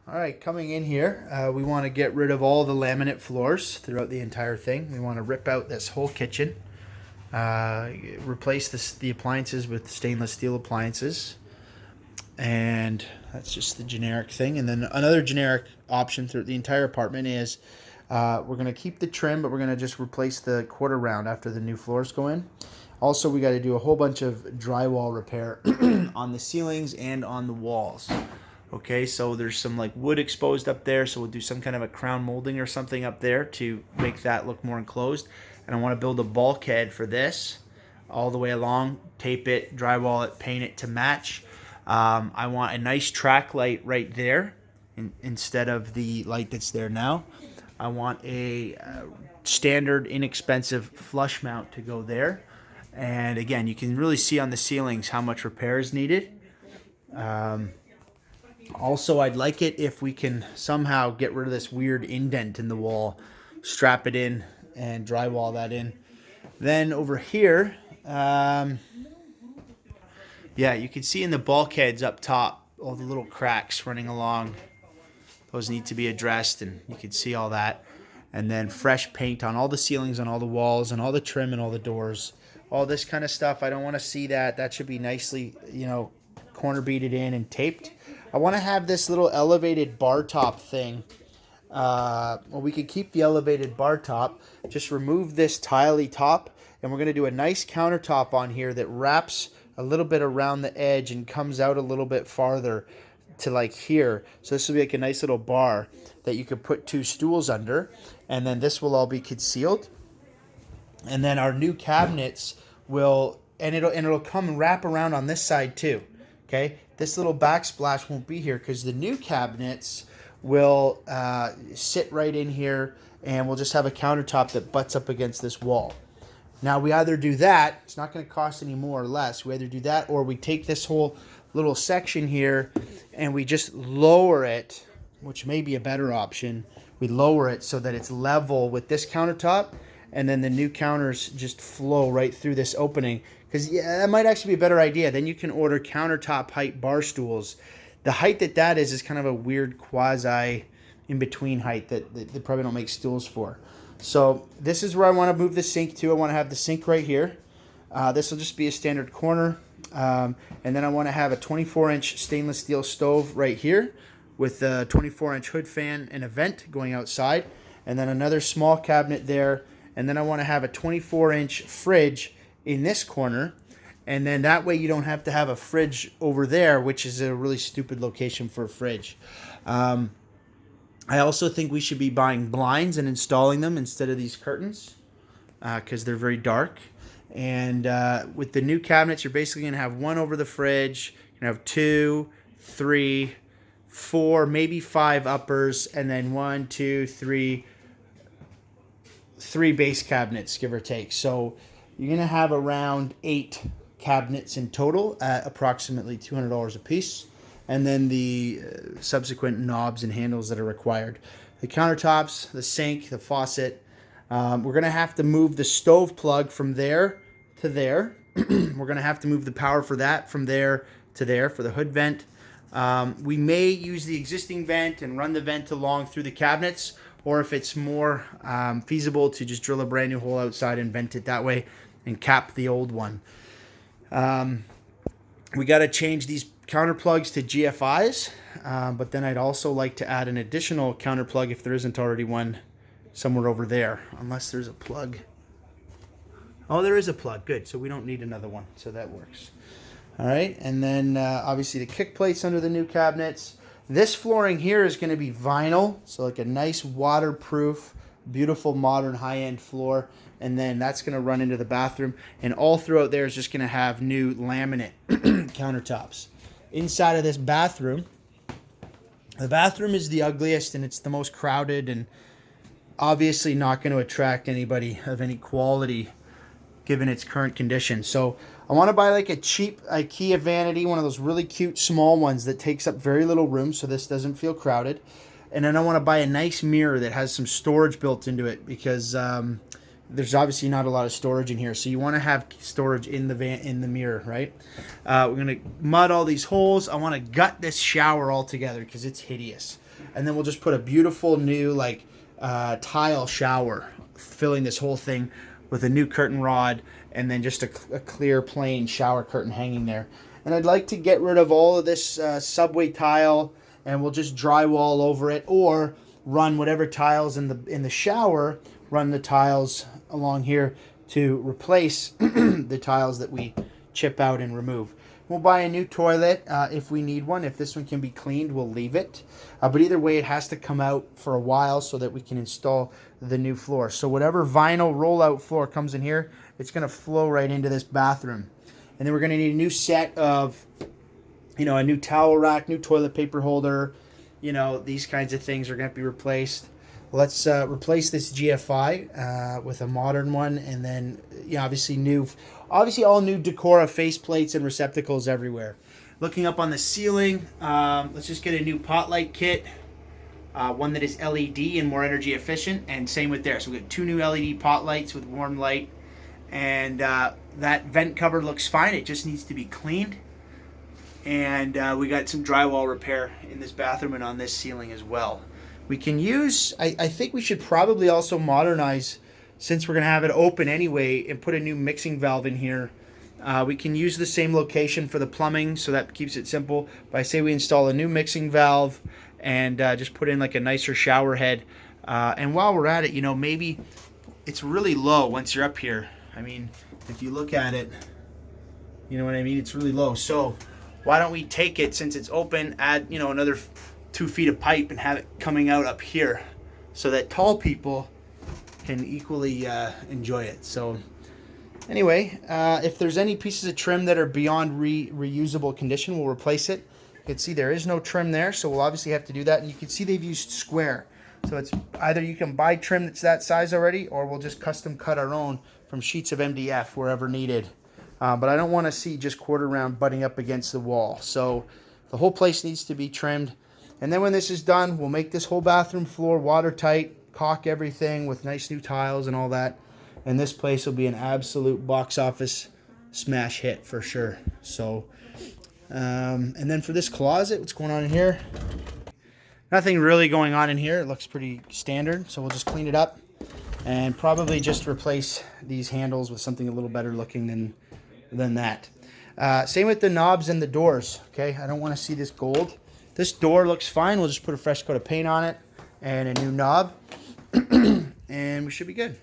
All right, coming in here, we want to get rid of all the laminate floors throughout the entire thing. We want to rip out this whole kitchen, replace the appliances with stainless steel appliances, and that's just the generic thing. And then another generic option throughout the entire apartment is we're going to keep the trim, but we're going to just replace the quarter round after the new floors go in. Also, we got to do a whole bunch of drywall repair on the ceilings and on the walls. Okay, so there's some like wood exposed up there, so we'll do some kind of a crown molding or something up there to make that look more enclosed. And I want to build a bulkhead for this all the way along, tape it, drywall it, paint it to match. I want a nice track light right there instead of the light that's there now. I want a standard inexpensive flush mount to go there. And again, you can really see on the ceilings how much repair is needed. Also, I'd like it if we can somehow get rid of this weird indent in the wall, strap it in, and drywall that in. Then over here, yeah, you can see in the bulkheads up top, all the little cracks running along. Those need to be addressed, and you can see all that. And then fresh paint on all the ceilings, on all the walls, and all the trim and all the doors. All this kind of stuff, I don't want to see that. That should be nicely, corner beaded in and taped. I want to have this little elevated bar top thing. Well, we could keep the elevated bar top. Just remove this tiley top, and we're going to do a nice countertop on here that wraps a little bit around the edge and comes out a little bit farther to like here. So this will be like a nice little bar that you could put two stools under, and then this will all be concealed. And then our new cabinets will, and it'll come and wrap around on this side too. Okay, this little backsplash won't be here because the new cabinets will sit right in here, and we'll just have a countertop that butts up against this wall. Now we either do that, it's not going to cost any more or less. We either do that, or we take this whole little section here and we just lower it, which may be a better option. We lower it so that it's level with this countertop, and then the new counters just flow right through this opening. Because yeah, that might actually be a better idea. Then you can order countertop height bar stools. The height that is kind of a weird quasi in-between height that they probably don't make stools for. So this is where I want to move the sink to. I want to have the sink right here. This will just be a standard corner. And then I want to have a 24-inch stainless steel stove right here with a 24-inch hood fan and a vent going outside. And then another small cabinet there. And then I want to have a 24-inch fridge in this corner. And then that way you don't have to have a fridge over there, which is a really stupid location for a fridge. I also think we should be buying blinds and installing them instead of these curtains because they're very dark. And with the new cabinets, you're basically going to have one over the fridge. You're going to have 2, 3, 4, maybe 5 uppers, and then 1, 2, 3 base cabinets, give or take. So you're going to have around 8 cabinets in total at approximately $200 a piece. And then the subsequent knobs and handles that are required. The countertops, the sink, the faucet. We're going to have to move the stove plug from there to there. We're going to have to move the power for that from there to there for the hood vent. We may use the existing vent and run the vent along through the cabinets, or if it's more feasible to just drill a brand new hole outside and vent it that way and cap the old one. We got to change these counter plugs to GFIs, but then I'd also like to add an additional counter plug if there isn't already one somewhere over there, unless there's a plug. Oh, there is a plug. Good. So we don't need another one. So that works. All right. And then obviously the kick plates under the new cabinets. This flooring here is going to be vinyl. So like a nice waterproof, beautiful, modern, high-end floor. And then that's going to run into the bathroom. And all throughout there is just going to have new laminate countertops. Inside of this bathroom, the bathroom is the ugliest and it's the most crowded and obviously not going to attract anybody of any quality given its current condition. So I want to buy like a cheap IKEA vanity, one of those really cute small ones that takes up very little room so this doesn't feel crowded. And then I want to buy a nice mirror that has some storage built into it because there's obviously not a lot of storage in here, so you want to have storage in the mirror, right? We're gonna mud all these holes. I want to gut this shower altogether because it's hideous, and then we'll just put a beautiful new like tile shower filling this whole thing with a new curtain rod, and then just a clear plain shower curtain hanging there. And I'd like to get rid of all of this subway tile, and we'll just drywall over it, or run whatever tiles in the shower, run the tiles along here to replace the tiles that we chip out and remove. We'll buy a new toilet if we need one. If this one can be cleaned, we'll leave it. But either way, it has to come out for a while so that we can install the new floor. So whatever vinyl rollout floor comes in here, it's going to flow right into this bathroom. And then we're going to need a new set of, a new towel rack, new toilet paper holder. These kinds of things are going to be replaced. Let's replace this GFI with a modern one, and then obviously all new decor of face plates and receptacles everywhere. Looking up on the ceiling, let's just get a new pot light kit, one that is LED and more energy efficient, and same with there. So we got 2 new LED pot lights with warm light, and that vent cover looks fine. It just needs to be cleaned. And we got some drywall repair in this bathroom and on this ceiling as well. We can use, I think we should probably also modernize, since we're going to have it open anyway, and put a new mixing valve in here. We can use the same location for the plumbing, so that keeps it simple. But I say we install a new mixing valve and just put in like a nicer shower head. And while we're at it, maybe it's really low once you're up here. I mean, if you look at it, you know what I mean? It's really low. So why don't we take it, since it's open, add, another 2 feet of pipe and have it coming out up here so that tall people can equally enjoy it. So anyway, if there's any pieces of trim that are beyond reusable condition, we'll replace it. You can see there is no trim there, so we'll obviously have to do that. And you can see they've used square. So it's either you can buy trim that's that size already, or we'll just custom cut our own from sheets of MDF wherever needed. But I don't want to see just quarter round butting up against the wall. So the whole place needs to be trimmed. And then when this is done, we'll make this whole bathroom floor watertight, caulk everything with nice new tiles and all that. And this place will be an absolute box office smash hit for sure. So, and then for this closet, what's going on in here? Nothing really going on in here. It looks pretty standard. So we'll just clean it up and probably just replace these handles with something a little better looking than that. Same with the knobs and the doors. Okay, I don't want to see this gold. This door looks fine. We'll just put a fresh coat of paint on it and a new knob, and we should be good.